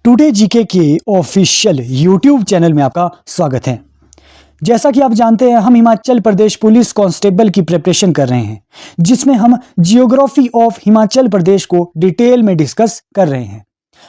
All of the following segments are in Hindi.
टुडे जीके के ऑफिशियल यूट्यूब चैनल में आपका स्वागत है। जैसा कि आप जानते हैं, हम हिमाचल प्रदेश पुलिस कांस्टेबल की प्रिपरेशन कर रहे हैं, जिसमें हम जियोग्राफी ऑफ हिमाचल प्रदेश को डिटेल में डिस्कस कर रहे हैं।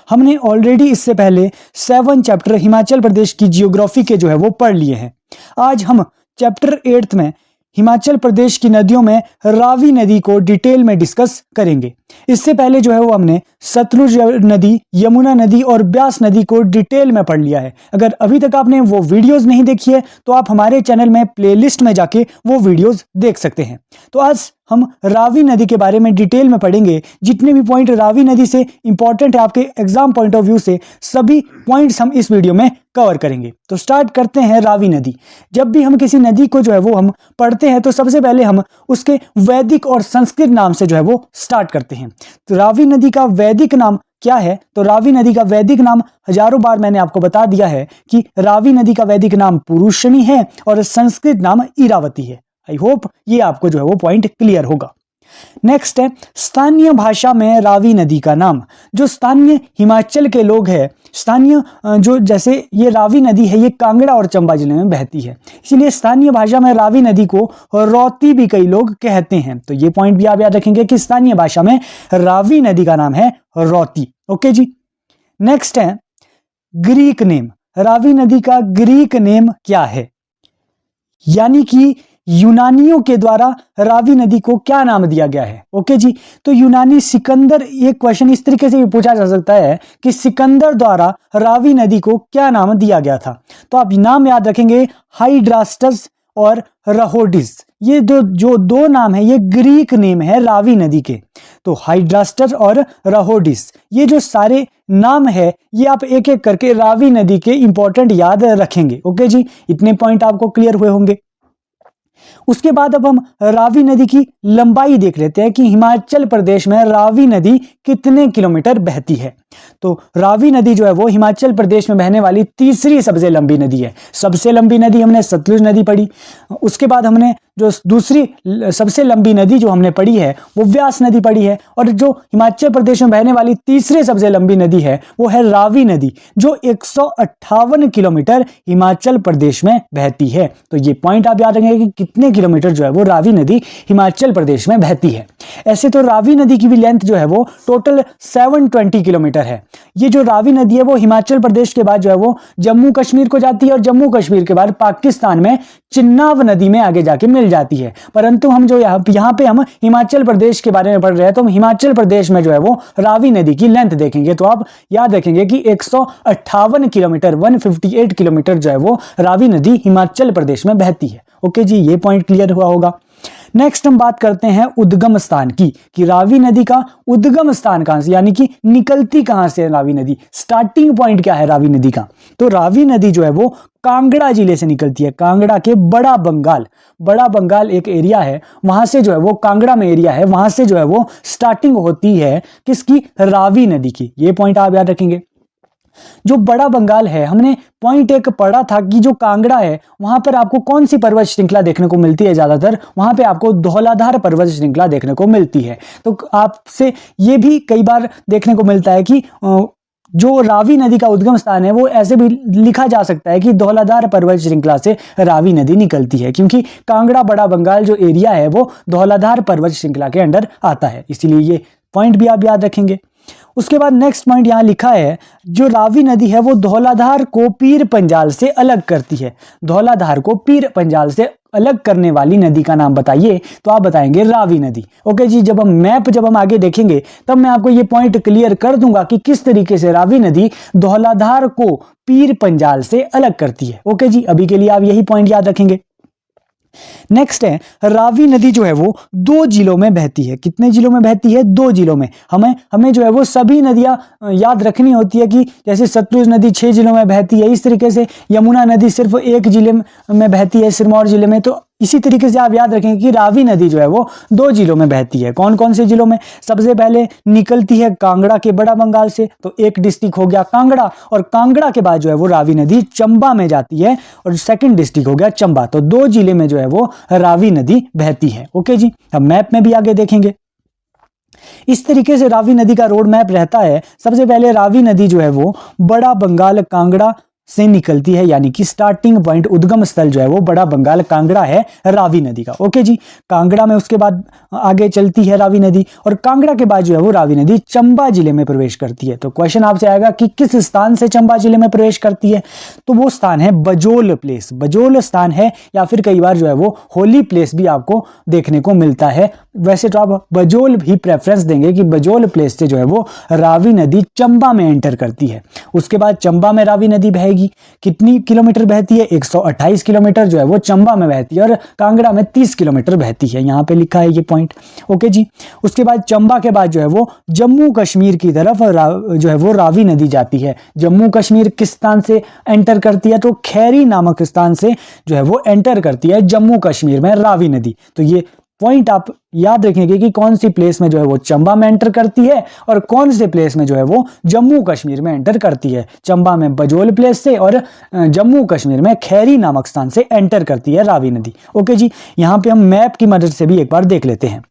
हमने ऑलरेडी इससे पहले 7 चैप्टर हिमाचल प्रदेश की जियोग्राफी के जो है वो पढ़ लिए हैं। आज हम चैप्टर 8 में हिमाचल प्रदेश की नदियों में रावी नदी को डिटेल में डिस्कस करेंगे। इससे पहले जो है वो हमने सतलुज नदी, यमुना नदी और ब्यास नदी को डिटेल में पढ़ लिया है। अगर अभी तक आपने वो वीडियोस नहीं देखी है तो आप हमारे चैनल में प्लेलिस्ट में जाके वो वीडियोस देख सकते हैं। तो आज हम रावी नदी के बारे में डिटेल में पढ़ेंगे। जितने भी पॉइंट रावी नदी से इंपॉर्टेंट है आपके एग्जाम पॉइंट ऑफ व्यू से, सभी पॉइंट्स हम इस वीडियो में कवर करेंगे। तो स्टार्ट करते हैं रावी नदी। जब भी हम किसी नदी को जो है वो हम पढ़ते हैं तो सबसे पहले हम उसके वैदिक और संस्कृत नाम से जो है वो स्टार्ट करते हैं। तो रावी नदी का वैदिक नाम क्या है? तो रावी नदी का वैदिक नाम हजारों बार मैंने आपको बता दिया है कि रावी नदी का वैदिक नाम पुरुषनी है और संस्कृत नाम इरावती है। आई होप ये आपको जो है वो पॉइंट क्लियर होगा। नेक्स्ट है स्थानीय भाषा में रावी नदी का नाम। जो स्थानीय हिमाचल के लोग हैं, स्थानीय जो जैसे ये रावी नदी है, ये कांगड़ा और चंबा जिले में बहती है, इसीलिए स्थानीय भाषा में रावी नदी को रौती भी कई लोग कहते हैं। तो ये पॉइंट भी आप याद रखेंगे कि स्थानीय भाषा में रावी नदी का नाम है रौती। ओके जी। नेक्स्ट है ग्रीक नेम। रावी नदी का ग्रीक नेम क्या है, यानी कि यूनानियों के द्वारा रावी नदी को क्या नाम दिया गया है? ओके जी। तो यूनानी सिकंदर, ये क्वेश्चन इस तरीके से भी पूछा जा सकता है कि सिकंदर द्वारा रावी नदी को क्या नाम दिया गया था? तो आप नाम याद रखेंगे, हाइड्रास्टस और रहोडिस। ये जो दो नाम है ये ग्रीक नेम है रावी नदी के। तो हाइड्रास्टस और रहोडिस, ये जो सारे नाम है ये आप एक एक करके रावी नदी के इंपॉर्टेंट याद रखेंगे। ओके जी, इतने पॉइंट आपको क्लियर हुए होंगे। उसके बाद अब हम रावी नदी की लंबाई देख लेते हैं कि हिमाचल प्रदेश में रावी नदी कितने किलोमीटर बहती है। तो रावी नदी जो है वो हिमाचल प्रदेश में बहने वाली तीसरी सबसे लंबी नदी है। सबसे लंबी नदी हमने सतलुज नदी पढ़ी, उसके बाद हमने जो दूसरी सबसे लंबी नदी जो हमने पढ़ी है वो व्यास नदी पढ़ी है, और जो हिमाचल प्रदेश में बहने वाली तीसरी सबसे लंबी नदी है वो है रावी नदी, जो 158 किलोमीटर हिमाचल प्रदेश में बहती है। तो ये पॉइंट आप याद रखेंगे कि कितने किलोमीटर जो है वो रावी नदी हिमाचल प्रदेश में बहती है। ऐसे तो रावी नदी की भी लेंथ जो है वो टोटल 720 किलोमीटर है। ये जो रावी नदी है वो हिमाचल प्रदेश के बाद जो है वो जम्मू कश्मीर को जाती है, और जम्मू कश्मीर के बाद पाकिस्तान में चिन्नाब नदी में आगे जाके मिल जाती है। परंतु हम जो यहाँ पे हम हिमाचल प्रदेश के बारे में पढ़ रहे हैं, तो हम हिमाचल प्रदेश में जो है वो रावी नदी की लेंथ देखेंगे तो आप याद रखेंगे कि 158 किलोमीटर 158 किलोमीटर जो है वो रावी नदी हिमाचल प्रदेश में बहती है। ओके जी, ये पॉइंट क्लियर हुआ होगा। नेक्स्ट हम बात करते हैं उद्गम स्थान की, कि रावी नदी का उद्गम स्थान कहां से, यानी कि निकलती कहां से है रावी नदी, स्टार्टिंग पॉइंट क्या है रावी नदी का? तो रावी नदी जो है वो कांगड़ा जिले से निकलती है। कांगड़ा के बड़ा बंगाल एक एरिया है, वहां से जो है वो कांगड़ा में एरिया है, वहां से जो है वो स्टार्टिंग होती है किसकी? रावी नदी की। ये पॉइंट आप याद रखेंगे। जो बड़ा बंगाल है, हमने पॉइंट एक पढ़ा था कि जो कांगड़ा है वहां पर आपको कौन सी पर्वत श्रृंखला देखने को मिलती है? ज्यादातर वहां पे आपको धौलाधार पर्वत श्रृंखला देखने को मिलती है। तो आपसे ये भी कई बार देखने को मिलता है कि जो रावी नदी का उद्गम स्थान है वो ऐसे भी लिखा जा सकता है कि धौलाधार पर्वत श्रृंखला से रावी नदी निकलती है, क्योंकि कांगड़ा बड़ा बंगाल जो एरिया है वो धौलाधार पर्वत श्रृंखला के अंडर आता है, इसीलिए ये पॉइंट भी आप याद रखेंगे। उसके बाद नेक्स्ट पॉइंट यहां लिखा है, जो रावी नदी है वो धौलाधार को पीर पंजाल से अलग करती है। धौलाधार को पीर पंजाल से अलग करने वाली नदी का नाम बताइए, तो आप बताएंगे रावी नदी। ओके जी, जब हम आगे देखेंगे तब मैं आपको ये पॉइंट क्लियर कर दूंगा कि किस तरीके से रावी नदी धौलाधार को पीर पंजाल से अलग करती है। ओके जी, अभी के लिए आप यही पॉइंट याद रखेंगे। नेक्स्ट है रावी नदी जो है वो 2 जिलों में बहती है। कितने जिलों में बहती है? 2 जिलों में। हमें जो है वो सभी नदियां याद रखनी होती है कि जैसे सतलुज नदी 6 जिलों में बहती है, इस तरीके से यमुना नदी सिर्फ 1 जिले में बहती है, सिरमौर जिले में। तो इसी तरीके से आप याद रखेंगे कि रावी नदी जो है वो 2 जिलों में बहती है। कौन कौन से जिलों में? सबसे पहले निकलती है कांगड़ा के बड़ा बंगाल से, तो एक डिस्ट्रिक्ट हो गया कांगड़ा, और कांगड़ा के बाद जो है वो रावी नदी चंबा में जाती है, और सेकंड डिस्ट्रिक्ट हो गया चंबा। तो 2 जिले में जो है वो रावी नदी बहती है। ओके जी, अब मैप में भी आगे देखेंगे। इस तरीके से रावी नदी का रोड मैप रहता है। सबसे पहले रावी नदी जो है वो बड़ा बंगाल कांगड़ा से निकलती है, यानी कि स्टार्टिंग पॉइंट, उद्गम स्थल जो है वो बड़ा बंगाल कांगड़ा है रावी नदी का। ओके जी, कांगड़ा में उसके बाद आगे चलती है रावी नदी, और कांगड़ा के बाद जो है वो रावी नदी चंबा जिले में प्रवेश करती है। तो क्वेश्चन आपसे आएगा कि किस स्थान से चंबा जिले में प्रवेश करती है, तो वो स्थान है बजोल प्लेस। बजोल स्थान है, या फिर कई बार जो है वो होली प्लेस भी आपको देखने को मिलता है। वैसे तो आप बजोल भी प्रेफरेंस देंगे कि बजोल प्लेस से जो है वो रावी नदी चंबा में एंटर करती है। उसके बाद चंबा में रावी नदी बहेगी, कितनी किलोमीटर बहती है, 128 किलोमीटर जो है वो चंबा में बहती है, और कांगड़ा में 30 किलोमीटर बहती है। यहां पे लिखा है ये पॉइंट। ओके जी, उसके बाद चंबा के बाद जो है वो जम्मू कश्मीर की तरफ जो है वो रावी नदी जाती है। जम्मू कश्मीर किस स्थान से एंटर करती है, तो खैरी नामक स्थान से जो है वो एंटर करती है जम्मू कश्मीर में रावी नदी। तो ये पॉइंट आप याद रखेंगे कि कौन सी प्लेस में जो है वो चंबा में एंटर करती है, और कौन से प्लेस में जो है वो जम्मू कश्मीर में एंटर करती है। चंबा में बजोल प्लेस से, और जम्मू कश्मीर में खैरी नामक स्थान से एंटर करती है रावी नदी। ओके जी, यहां पे हम मैप की मदद से भी एक बार देख लेते हैं।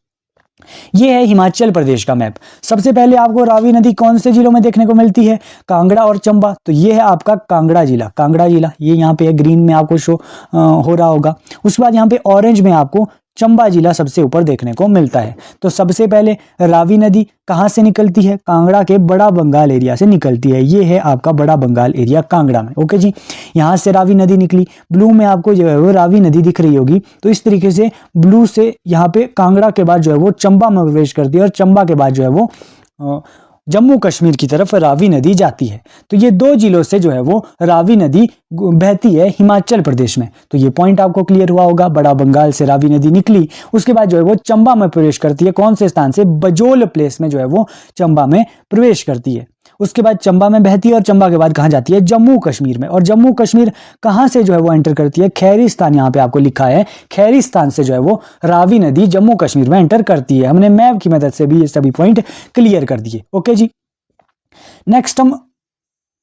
ये है हिमाचल प्रदेश का मैप। सबसे पहले आपको रावी नदी कौन से जिलों में देखने को मिलती है, कांगड़ा और चंबा। तो ये है आपका कांगड़ा जिला। कांगड़ा जिला ये यहाँ पे ग्रीन में आपको शो हो रहा होगा। उसके बाद यहाँ पे ऑरेंज में आपको चंबा जिला सबसे ऊपर देखने को मिलता है। तो सबसे पहले रावी नदी कहाँ से निकलती है, कांगड़ा के बड़ा बंगाल एरिया से निकलती है। ये है आपका बड़ा बंगाल एरिया कांगड़ा में। ओके जी, यहाँ से रावी नदी निकली। ब्लू में आपको जो है वो रावी नदी दिख रही होगी। तो इस तरीके से ब्लू से यहाँ पे कांगड़ा के बाद जो है वो चंबा में प्रवेश करती है, और चंबा के बाद जो है वो जम्मू कश्मीर की तरफ रावी नदी जाती है। तो ये दो जिलों से जो है वो रावी नदी बहती है हिमाचल प्रदेश में। तो ये पॉइंट आपको क्लियर हुआ होगा। बड़ा बंगाल से रावी नदी निकली, उसके बाद जो है वो चंबा में प्रवेश करती है। कौन से स्थान से, बजोल प्लेस में जो है वो चंबा में प्रवेश करती है। उसके बाद चंबा में बहती है, और चंबा के बाद कहाँ जाती है, जम्मू कश्मीर में। और जम्मू कश्मीर कहाँ से जो है वो एंटर करती है, खैरिस्तान, यहाँ पे आपको लिखा है खैरिस्तान से जो है वो रावी नदी जम्मू कश्मीर में एंटर करती है। हमने मैप की मदद से भी ये सभी पॉइंट क्लियर कर दिए। ओके जी, नेक्स्ट हम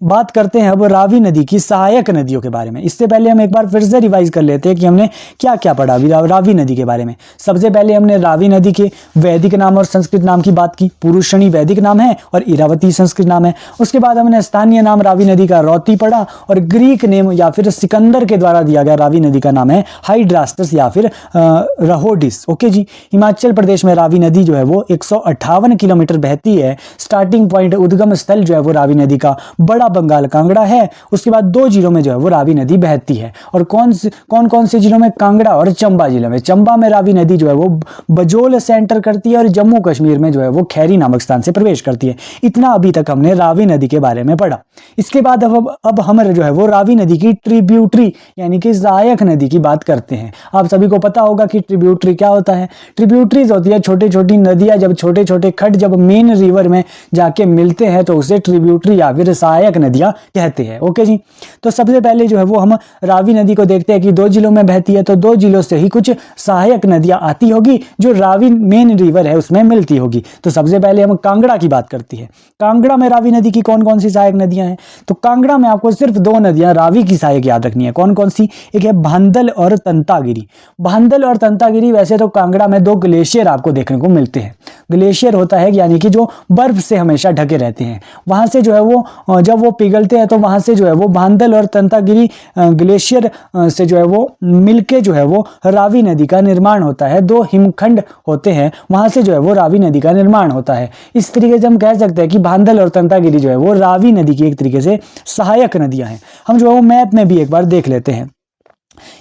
बात करते हैं अब रावी नदी की सहायक नदियों के बारे में। इससे पहले हम एक बार फिर से रिवाइज कर लेते हैं कि हमने क्या क्या पढ़ा रावी नदी के बारे में। सबसे पहले हमने रावी नदी के वैदिक नाम और संस्कृत नाम की बात की। पुरुषणी वैदिक नाम है और इरावती संस्कृत नाम है। उसके बाद हमने स्थानीय नाम रावी नदी का रौती पढ़ा, और ग्रीक नेम या फिर सिकंदर के द्वारा दिया गया रावी नदी का नाम है हाइड्रास्टस या फिर रहोडिस। ओके जी, हिमाचल प्रदेश में रावी नदी जो है वो 158 किलोमीटर बहती है। स्टार्टिंग पॉइंट, उद्गम स्थल जो है वो रावी नदी का बड़ा बंगाल कांगड़ा है। उसके बाद दो जिलों में जो है वो रावी नदी बहती है, और कौन कौन से जिलों में, कांगड़ा और चंबा जिले में। चंबा में रावी नदी जो है वो बजोल से एंटर करती है, और जम्मू कश्मीर में जो है वो खैरी नामक स्थान से प्रवेश करती है। इतना अभी तक हमने रावी नदी के बारे में पढ़ा। इसके बाद अब हम जो है वो रावी नदी की ट्रिब्यूटरी यानी कि सहायक नदी की बात करते हैं। आप सभी को पता होगा कि ट्रिब्यूटरी क्या होता है। ट्रिब्यूटरीज होती है छोटी छोटी नदियां, जब छोटे छोटे खड्ड जब मेन रिवर में जाके मिलते हैं तो उसे ट्रिब्यूटरी या फिर सहायक नदियां कहते हैं। ओके जी, तो सबसे पहले जो है वो हम रावी नदी को देखते हैं कि दो जिलों में बहती है, तो दो जिलों से ही कुछ सहायक नदियां आती होगी जो रावी मेन रिवर है उसमें मिलती होगी। तो सबसे पहले हम कांगड़ा की बात करती है। कांगड़ा में रावी नदी की कौन कौन सी सहायक नदियां हैं, तो कांगड़ा में आपको सिर्फ दो नदियां रावी की सहायक याद रखनी है। कौन कौन सी, एक है भांदल और तंतागिरी। भांदल और तंतागिरी, वैसे तो कांगड़ा में दो ग्लेशियर आपको देखने को मिलते हैं। ग्लेशियर होता है यानी कि जो बर्फ से हमेशा ढके रहते हैं, वहां से जो है वो जब वो पिघलते हैं तो वहां से जो है वो भांदल और तंतागिरी ग्लेशियर से जो है वो मिलके जो है वो रावी नदी का निर्माण होता है। दो हिमखंड होते हैं, वहां से जो है वो रावी नदी का निर्माण होता है। इस तरीके से हम कह सकते हैं कि भांदल और तंतागिरी जो है वो रावी नदी की एक तरीके से सहायक नदियां हैं। हम जो है वो मैप में भी एक बार देख लेते हैं।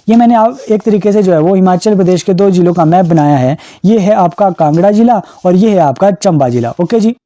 ये मैंने एक तरीके से जो है वो हिमाचल प्रदेश के दो जिलों का मैप बनाया है। ये है आपका कांगड़ा जिला और ये है आपका चंबा जिला। ओके जी,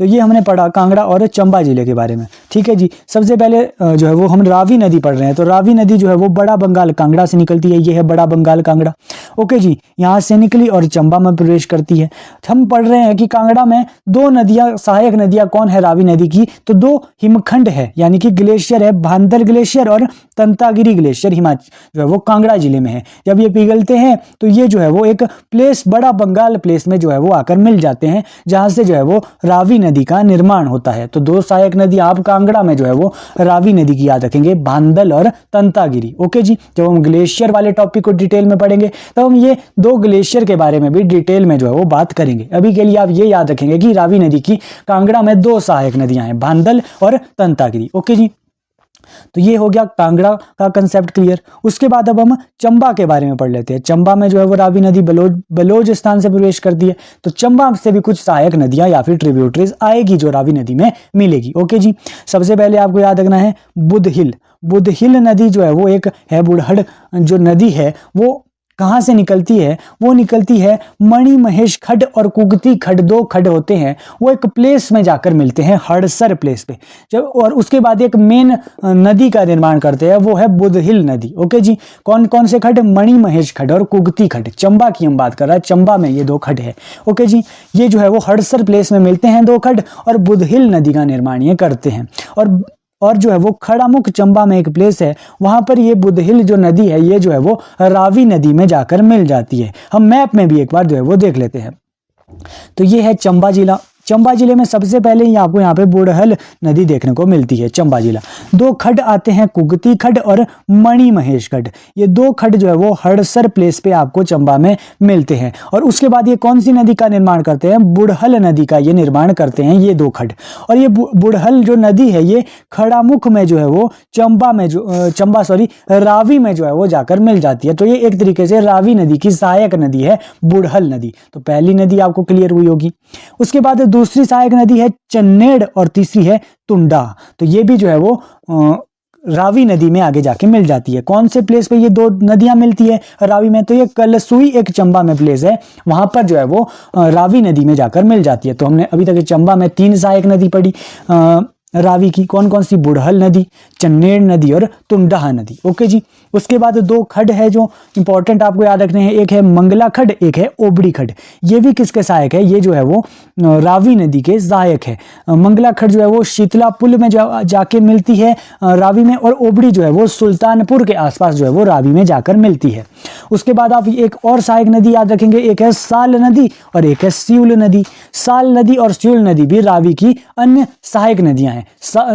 तो ये हमने पढ़ा कांगड़ा और चंबा जिले के बारे में। ठीक है जी, सबसे पहले जो है वो हम रावी नदी पढ़ रहे हैं। तो रावी नदी जो है वो बड़ा बंगाल कांगड़ा से निकलती है। ये है बड़ा बंगाल कांगड़ा। ओके जी, यहाँ से निकली और चंबा में प्रवेश करती है। हम पढ़ रहे हैं कि कांगड़ा में दो नदियां, सहायक नदियां कौन है रावी नदी की, तो दो हिमखंड है यानी कि ग्लेशियर है, भांदल ग्लेशियर और तंतागिरी ग्लेशियर हिमाचल जो है वो कांगड़ा जिले में है। जब ये पिघलते हैं तो ये जो है वो एक प्लेस, बड़ा बंगाल प्लेस में जो है वो आकर मिल जाते हैं, जहां से जो है वो रावी नदी का निर्माण होता है। तो दो सहायक नदी आप कांगड़ा में जो है वो रावी नदी की याद रखेंगे, भांदल और तंतागिरी। ओके जी, जब हम ग्लेशियर वाले टॉपिक को डिटेल में पढ़ेंगे तब हम ये दो ग्लेशियर के बारे में भी डिटेल में जो है वो बात करेंगे। अभी के लिए आप ये याद रखेंगे कि रावी नदी की कांगड़ा में दो सहायक नदियां हैं, भांदल और तंतागिरी। ओके जी, तो ये हो गया कांगड़ा का कंसेप्ट क्लियर। उसके बाद अब हम चंबा के बारे में पढ़ लेते हैं। चंबा में जो है वो रावी नदी बलोचिस्तान से प्रवेश करती है, तो चंबा से भी कुछ सहायक नदियां या फिर ट्रिब्यूटरीज आएगी जो रावी नदी में मिलेगी। ओके जी, सबसे पहले आपको याद रखना है बुदहिल। बुदहिल नदी जो है वो एक है, बुढ़हड़ जो नदी है वो कहाँ से निकलती है, वो निकलती है मणि महेश खड्ड और कुगती खड्ड, दो खड्ड होते हैं, वो एक प्लेस में जाकर मिलते हैं, हड़सर प्लेस पे जब, और उसके बाद एक मेन नदी का निर्माण करते हैं, वो है बुदहिल नदी। ओके जी, कौन कौन से खड्ड, मणि महेश खड्ड और कुगती खड्ड, चंबा की हम बात कर रहे हैं, चंबा में ये दो खड्ड है। ओके जी, ये जो है वो हड़सर प्लेस में मिलते हैं दो खड्ड और बुदहिल नदी का निर्माण ये करते हैं। और जो है वो खड़ामुख चंबा में एक प्लेस है, वहां पर ये बुदहिल जो नदी है ये जो है वो रावी नदी में जाकर मिल जाती है। हम मैप में भी एक बार जो है वो देख लेते हैं। तो ये है चंबा जिला। चंबा जिले में सबसे पहले ही आपको यहाँ पे बुढ़हल नदी देखने को मिलती है। चंबा जिला, दो खड्ड आते हैं, कुगती खड्ड और मणि महेश खड्ड। ये दो खड्ड जो है वो हड़सर प्लेस पे आपको चंबा में मिलते हैं। और उसके बाद ये कौन सी नदी का निर्माण करते हैं, बुढ़हल नदी का ये निर्माण करते हैं ये दो खड्ड। और ये बुढ़हल जो नदी है ये खड़ामुख में जो है वो रावी में जो है वो जाकर मिल जाती है। तो ये एक तरीके से रावी नदी की सहायक नदी है बुढ़हल नदी। तो पहली नदी आपको क्लियर हुई होगी। उसके बाद दूसरी सहायक नदी है चन्नेड़ और तीसरी है तुंडा। तो ये भी जो है वो रावी नदी में आगे जाके मिल जाती है। कौन से प्लेस पे ये दो नदियां मिलती है रावी में, तो ये कलसुई एक चंबा में प्लेस है, वहां पर जो है वो रावी नदी में जाकर मिल जाती है। तो हमने अभी तक चंबा में तीन सहायक नदी पढ़ी रावी की, कौन कौन सी, बुढ़हल नदी, चन्नेड़ नदी और तुंडा नदी। ओके जी, उसके बाद दो खड्ड है जो इंपॉर्टेंट आपको याद रखने हैं, एक है मंगला खड्ड, एक है ओबड़ी खड्ड। ये भी किसके सहायक है, ये जो है वो रावी नदी के सहायक है। मंगला खड्ड जो है वो शीतला पुल में जाके मिलती है रावी में, और ओबड़ी जो है वो सुल्तानपुर के आसपास जो है वो रावी में जाकर मिलती है। उसके बाद आप एक और सहायक नदी याद रखेंगे, एक है साल नदी और एक है सिउल नदी। साल नदी और सिउल नदी भी रावी की अन्य सहायक नदियां हैं।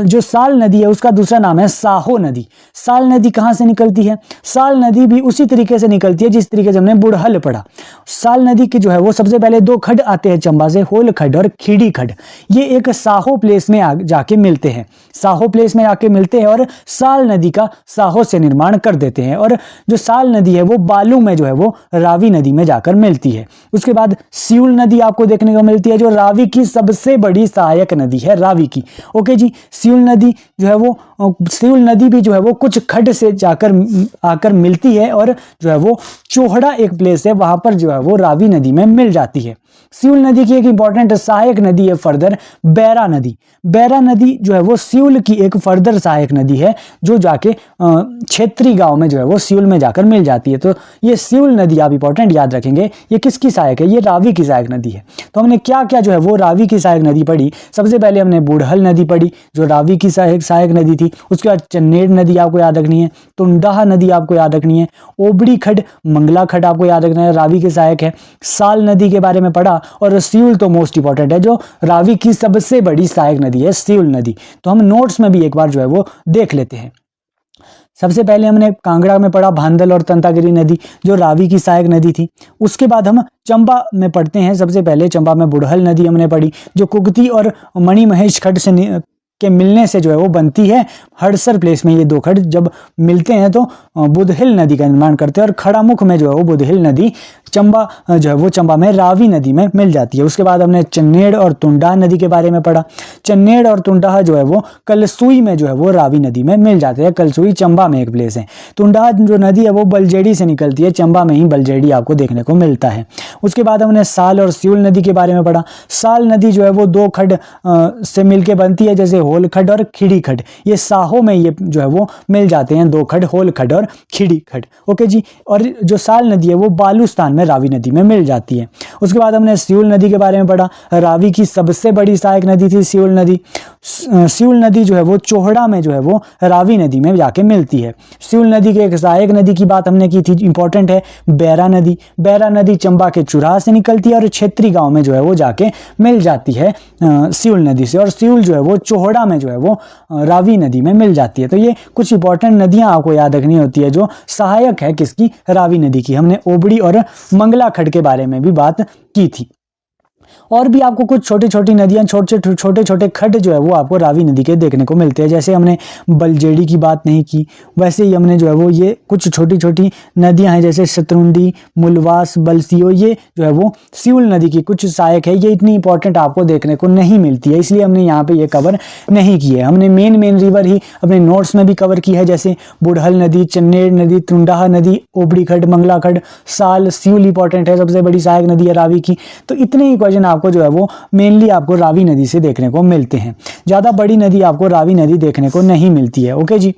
जो साल नदी है उसका दूसरा नाम है साहो नदी। साल नदी कहां से निकलती है, साल नदी भी उसी तरीके से निकलती है जिस तरीके से हमने बुढ़हल पढ़ा। साल नदी के जो है वो सबसे पहले दो खड्ड आते हैं चंबा से, होल खड्ड और खीड़ी खड्ड। ये एक साहो प्लेस में जाके मिलते हैं, साहो प्लेस में आके मिलते हैं और साल नदी का साहो से निर्माण कर देते हैं। और जो साल नदी है वो बालू में जो है वो रावी नदी में जाकर मिलती है। उसके बाद सिउल नदी आपको देखने को मिलती है जो रावी की सबसे बड़ी सहायक नदी है रावी की। ओके जी, सिउल नदी जो है वो, सिउल नदी भी जो है वो कुछ खड्ड से जाकर आकर मिलती है और जो है वो चोहड़ा एक प्लेस है, वहां पर जो है वो रावी नदी में मिल जाती है। सिउल नदी की एक इंपॉर्टेंट सहायक नदी है फर्दर बैरा नदी। बैरा नदी जो है वो सिउल की एक फर्दर सहायक नदी है जो जाके क्षेत्री गांव में जो है वो सिउल में जाकर मिल जाती है। तो ये सिउल नदी आप इंपॉर्टेंट याद रखेंगे, ये किसकी सहायक है, ये रावी की सहायक नदी है। तो हमने क्या क्या जो है वो रावी की सहायक नदी पढ़ी। सबसे पहले हमने बुढ़हल नदी पढ़ी जो रावी की सहायक नदी थी। उसके बाद चन्नेड़ नदी आपको याद रखनी है, तुंडाहा नदी आपको याद रखनी है, ओबड़ी खड्ड, मंगला खड्ड आपको याद रखना है, रावी के सहायक है। साल नदी के बारे में पढ़ा, और सिउल तो मोस्ट इंपॉर्टेंट है जो रावी की सबसे बड़ी सहायक नदी है सिउल नदी। तो हम नोट्स में भी एक बार जो है वो देख लेते हैं। सबसे पहले हमने कांगड़ा में पढ़ा भांदल और तंतागिरी नदी जो रावी की सहायक नदी थी। उसके बाद हम चंबा में पढ़ते हैं। सबसे पहले चंबा में बुढ़हल नदी हमने पढ़ी जो कुगती और मणि महेश खड्ड से के मिलने से जो है वो बनती है। हड़सर प्लेस में ये दो खड्ड जब मिलते हैं तो बुदहिल नदी का निर्माण करते हैं और खड़ामुख में जो है वो बुदहिल नदी चंबा जो है वो चंबा में रावी नदी में मिल जाती है। उसके बाद हमने चन्नेड़ और तुंडा नदी के बारे में पढ़ा। चन्नेड़ और तुंडा जो है वो कलसुई में जो है वो रावी नदी में मिल जाते हैं। कलसुई चंबा में एक प्लेस है। तुंडा जो नदी है वो बलजेड़ी से निकलती है, चंबा में ही बलजेड़ी आपको देखने को मिलता है। उसके बाद हमने साल और सिउल नदी के बारे में पढ़ा। साल नदी जो है वो दो खड्ड से मिलके बनती है जैसे होल खड्ड और खीड़ी खड्ड। ये साहो में ये जो है वो मिल जाते हैं दो खड्ड, होल खड्ड और खीड़ी खड्ड। ओके जी, और जो साल नदी है वो बालूस्तान में रावी नदी में मिल जाती है। उसके बाद हमने सिउल नदी के बारे में पढ़ा। रावी की सबसे बड़ी सहायक नदी थी सिउल नदी। सिउल नदी जो है वो चोहड़ा में जो है वो रावी नदी में जाके मिलती है। सिउल नदी के एक सहायक नदी की बात हमने की थी, इंपॉर्टेंट है बैरा नदी। बैरा नदी चंबा के चुराह से निकलती है और क्षेत्री गांव में जो है वो जाके मिल जाती है सिउल नदी से, और सिउल जो है वो चोहड़ा में जो है वो रावी नदी में मिल जाती है। तो ये कुछ इंपॉर्टेंट नदियां आपको याद रखनी होती है जो सहायक है किसकी, रावी नदी की। हमने ओबड़ी और मंगला खड के बारे में भी बात की थी। और भी आपको कुछ छोटी छोटी नदियां, छोटे छोटे खड्ड जो है वो आपको रावी नदी के देखने को मिलते हैं। जैसे हमने बलजेड़ी की बात नहीं की, वैसे ही हमने जो है वो ये कुछ छोटी छोटी नदियां हैं जैसे शतरुंडी, मुलवास, बलसियो, ये जो है वो सिउल नदी की कुछ सहायक है। ये इतनी इंपॉर्टेंट आपको देखने को नहीं मिलती है, इसलिए हमने यहाँ पे ये कवर नहीं की है। हमने मेन रिवर ही अपने नोट्स में भी कवर की है, जैसे बुढ़ल नदी, चन्नेर नदी, तुंडाहा नदी, ओबड़ी खड्ड, मंगला खड्ड, साल। सिउल इंपॉर्टेंट है, सबसे बड़ी सहायक नदी है रावी की। तो इतने ही क्वेश्चन आपको जो है वो मेनली आपको रावी नदी से देखने को मिलते हैं। ज़्यादा बड़ी नदी आपको रावी नदी देखने को नहीं मिलती है। ओके जी,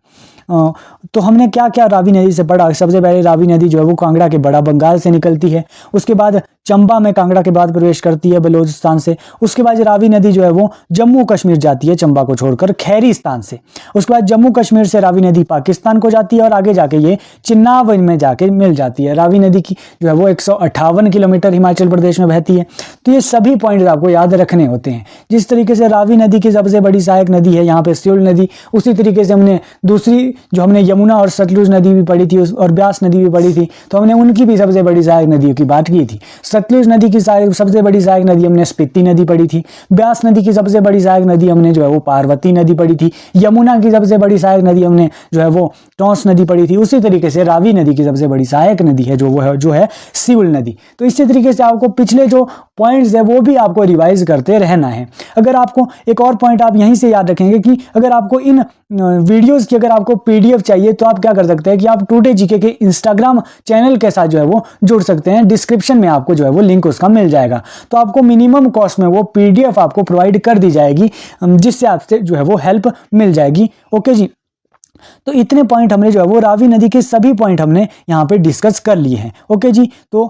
तो हमने क्या क्या रावी नदी से पढ़ा। सबसे पहले रावी नदी जो है वो कांगड़ा के बड़ा बंगाल से निकलती है, उसके बाद चंबा में कांगड़ा के बाद प्रवेश करती है बलोचिस्तान से। उसके बाद रावी नदी जो है वो जम्मू कश्मीर जाती है चंबा को छोड़कर खैरिस्तान से। उसके बाद जम्मू कश्मीर से रावी नदी पाकिस्तान को जाती है और आगे जाके ये चिन्नाव में जाके मिल जाती है। रावी नदी की जो है वो 158 किलोमीटर हिमाचल प्रदेश में बहती है। तो ये सभी पॉइंट आपको याद रखने होते हैं। जिस तरीके से रावी नदी की सबसे बड़ी सहायक नदी है यहाँ पे सिउल नदी, उसी तरीके से हमने दूसरी जो हमने यमुना और सतलुज नदी भी पढ़ी थी और ब्यास नदी भी पढ़ी थी, तो हमने उनकी भी सबसे बड़ी सहायक नदियों की बात की थी। सतलुज नदी की सबसे बड़ी सहायक नदी हमने स्पीति नदी पढ़ी थी। ब्यास नदी की सबसे बड़ी सहायक नदी हमने जो है वो पार्वती नदी पढ़ी थी। यमुना की सबसे बड़ी सहायक नदी हमने जो है वो टॉन्स नदी पढ़ी थी। उसी तरीके से रावी नदी की सबसे बड़ी सहायक नदी है जो है सिउल नदी। तो इसी तरीके से आपको पिछले जो पॉइंट्स है वो भी आपको रिवाइज करते रहना है। अगर आपको एक और पॉइंट आप यहीं से याद रखेंगे कि अगर आपको इन वीडियोस की अगर आपको पीडीएफ चाहिए तो आप क्या कर सकते हैं कि आप टुडे जीके के इंस्टाग्राम चैनल के साथ जो है वो जुड़ सकते हैं। डिस्क्रिप्शन में आपको जो है वो लिंक उसका मिल जाएगा, तो आपको मिनिमम कॉस्ट में वो पीडीएफ आपको प्रोवाइड कर दी जाएगी, जिससे आपसे जो है वो हेल्प मिल जाएगी। ओके जी, तो इतने पॉइंट हमने जो है वो रावी नदी के सभी पॉइंट हमने यहाँ पे डिस्कस कर लिए हैं। ओके जी, तो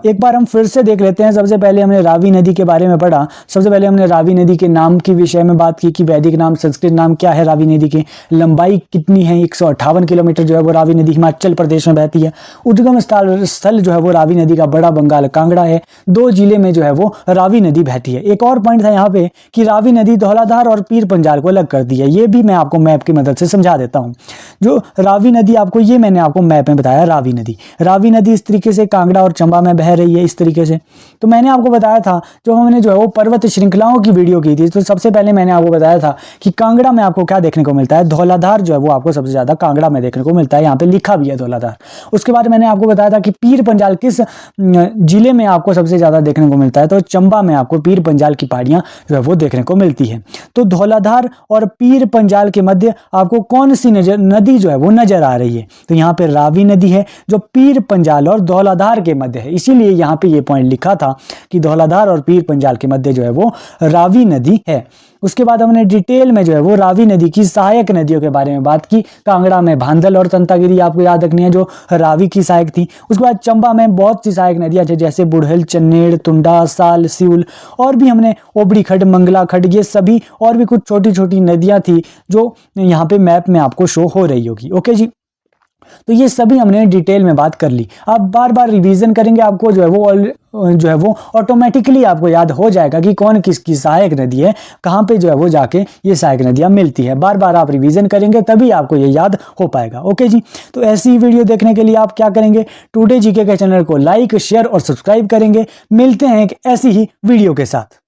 एक बार हम फिर से देख लेते हैं। सबसे पहले हमने रावी नदी के बारे में पढ़ा। सबसे पहले हमने रावी नदी के नाम के विषय में बात की कि वैदिक नाम, संस्कृत नाम क्या है रावी नदी की, लंबाई कितनी है, 158 किलोमीटर जो है वो रावी नदी हिमाचल प्रदेश में बहती है। उद्गम स्थल जो है वो रावी नदी का बड़ा बंगाल कांगड़ा है। 2 जिले में जो है वो रावी नदी बहती है। एक और पॉइंट था यहाँ पे कि रावी नदी धौलाधार और पीर पंजाल को अलग करती है। ये भी मैं आपको मैप की मदद से समझा देता हूँ। जो रावी नदी आपको, ये मैंने आपको मैप में बताया, रावी नदी इस तरीके से कांगड़ा और चंबा में बह रही है इस तरीके से। तो मैंने आपको बताया था, जो हमने जो है वो पर्वत श्रृंखलाओं की वीडियो की थी, तो सबसे पहले मैंने आपको बताया था कि कांगड़ा में आपको क्या देखने को मिलता है, धौलाधार जो है वो आपको सबसे ज्यादा कांगड़ा में देखने को मिलता है। यहाँ पे लिखा भी है धौलाधार। उसके बाद मैंने आपको बताया था कि पीर पंजाल किस जिले में आपको सबसे ज्यादा देखने को मिलता है, तो चंबा में आपको पीर पंजाल की पहाड़ियां जो है वो देखने को मिलती है। तो धौलाधार और पीर पंजाल के मध्य आपको कौन सी नदी जो है वो नजर आ रही है, तो यहाँ पे रावी नदी है जो पीर पंजाल और धौलाधार के मध्य है। इसीलिए यहाँ पे ये पॉइंट लिखा था कि धौलाधार और पीर पंजाल के मध्य जो है वो रावी नदी है। उसके बाद हमने डिटेल में जो है वो रावी नदी की सहायक नदियों के बारे में बात की। कांगड़ा में भांदल और तंतागिरी आपको याद रखनी है जो रावी की सहायक थी। उसके बाद चंबा में बहुत सी सहायक नदियां थी जैसे बुढ़ल, चन्नेड़, तुंडा, साल, सिउल, और भी हमने ओबड़ी खड्ड, मंगला खड्ड, ये सभी और भी कुछ छोटी छोटी नदियां थी जो यहाँ पे मैप में आपको शो हो रही होगी। ओके जी, तो ये सभी हमने डिटेल में बात कर ली। आप बार बार रिवीजन करेंगे, आपको जो है वो ऑटोमेटिकली आपको याद हो जाएगा कि कौन किसकी सहायक नदी है, कहाँ पे जो है वो जाके ये सहायक नदियाँ मिलती है। बार बार आप रिवीजन करेंगे तभी आपको ये याद हो पाएगा। ओके जी, तो ऐसी वीडियो देखने के लिए आप क्या करेंगे, टुडे जीके के चैनल को लाइक, शेयर और सब्सक्राइब करेंगे। मिलते हैं एक ऐसी ही वीडियो के साथ।